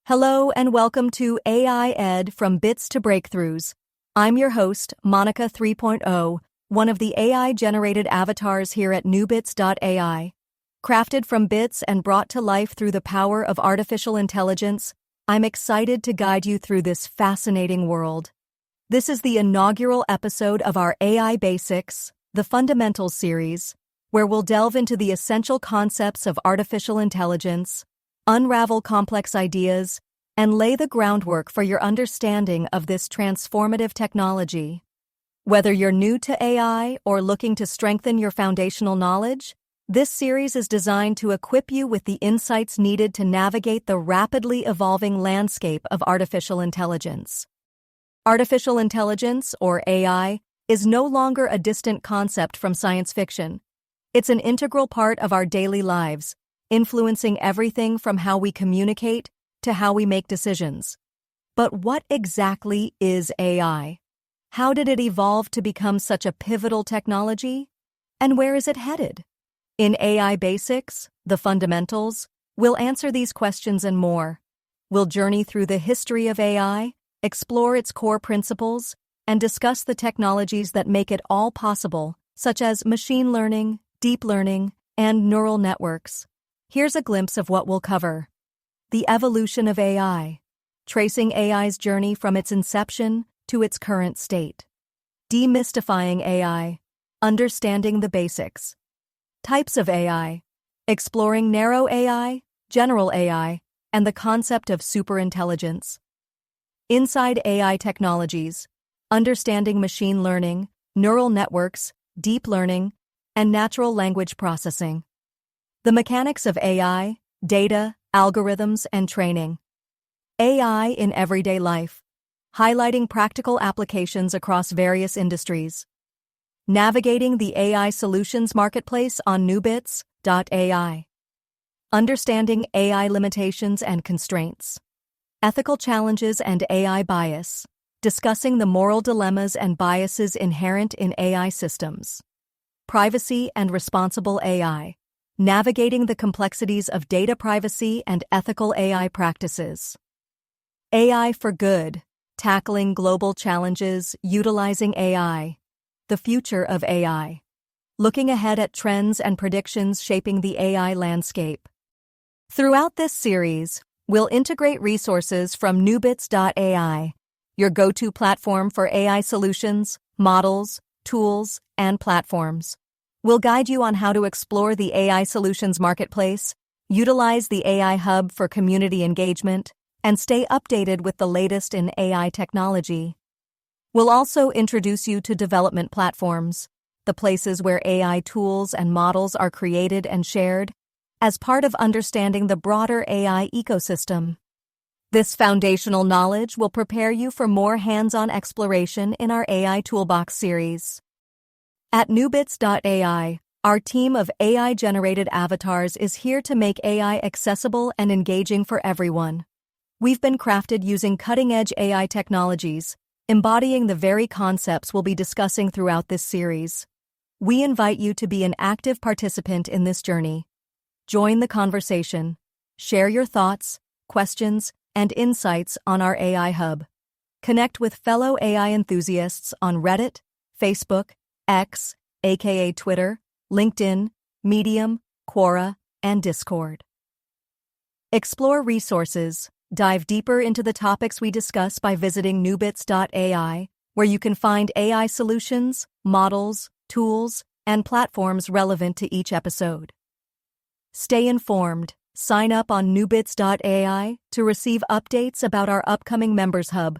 Hello and welcome to AI Ed from Bits to Breakthroughs. I'm your host, Monica 3.0, one of the AI-generated avatars here at newbits.ai. Crafted from bits and brought to life through the power of artificial intelligence, I'm excited to guide you through this fascinating world. This is the inaugural episode of our AI Basics, the Fundamentals series, where we'll delve into the essential concepts of artificial intelligence, unravel complex ideas, and lay the groundwork for your understanding of this transformative technology. Whether you're new to AI or looking to strengthen your foundational knowledge, this series is designed to equip you with the insights needed to navigate the rapidly evolving landscape of artificial intelligence. Artificial intelligence, or AI, is no longer a distant concept from science fiction. It's an integral part of our daily lives, influencing everything from how we communicate to how we make decisions. But what exactly is AI? How did it evolve to become such a pivotal technology? And where is it headed? In AI Basics, the Fundamentals, we'll answer these questions and more. We'll journey through the history of AI, explore its core principles, and discuss the technologies that make it all possible, such as machine learning, deep learning, and neural networks. Here's a glimpse of what we'll cover. The evolution of AI, tracing AI's journey from its inception to its current state. Demystifying AI, understanding the basics. Types of AI, exploring narrow AI, general AI, and the concept of superintelligence. Inside AI technologies, understanding machine learning, neural networks, deep learning, and natural language processing. The mechanics of AI, data, algorithms, and training. AI in everyday life, highlighting practical applications across various industries. Navigating the AI solutions marketplace on newbits.ai. Understanding AI limitations and constraints. Ethical challenges and AI bias, discussing the moral dilemmas and biases inherent in AI systems. Privacy and responsible AI. Navigating the complexities of data privacy and ethical AI practices. AI for good, tackling global challenges, utilizing AI. The future of AI. Looking ahead at trends and predictions shaping the AI landscape. Throughout this series, we'll integrate resources from newbits.ai, your go-to platform for AI solutions, models, tools, and platforms. We'll guide you on how to explore the AI solutions marketplace, utilize the AI Hub for community engagement, and stay updated with the latest in AI technology. We'll also introduce you to development platforms, the places where AI tools and models are created and shared, as part of understanding the broader AI ecosystem. This foundational knowledge will prepare you for more hands-on exploration in our AI Toolbox series. At newbits.ai, our team of AI-generated avatars is here to make AI accessible and engaging for everyone. We've been crafted using cutting-edge AI technologies, embodying the very concepts we'll be discussing throughout this series. We invite you to be an active participant in this journey. Join the conversation. Share your thoughts, questions, and insights on our AI Hub. Connect with fellow AI enthusiasts on Reddit, Facebook, X, aka Twitter, LinkedIn, Medium, Quora, and Discord. Explore resources. Dive deeper into the topics we discuss by visiting newbits.ai, where you can find AI solutions, models, tools, and platforms relevant to each episode. Stay informed. Sign up on newbits.ai to receive updates about our upcoming Members Hub,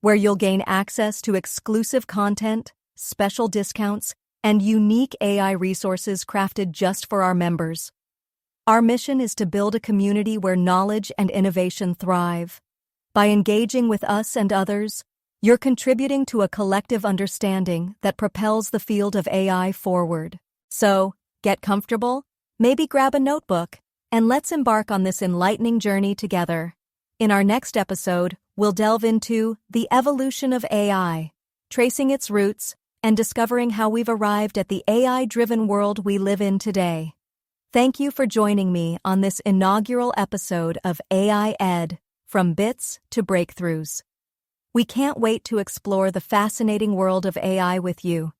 where you'll gain access to exclusive content, special discounts, and unique AI resources crafted just for our members. Our mission is to build a community where knowledge and innovation thrive. By engaging with us and others, you're contributing to a collective understanding that propels the field of AI forward. So, get comfortable, maybe grab a notebook, and let's embark on this enlightening journey together. In our next episode, we'll delve into the evolution of AI, tracing its roots, and discovering how we've arrived at the AI-driven world we live in today. Thank you for joining me on this inaugural episode of AI Ed from bits to breakthroughs. We can't wait to explore the fascinating world of AI with you.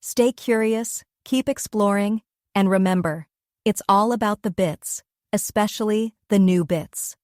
Stay curious, keep exploring, and remember, it's all about the bits, especially the new bits.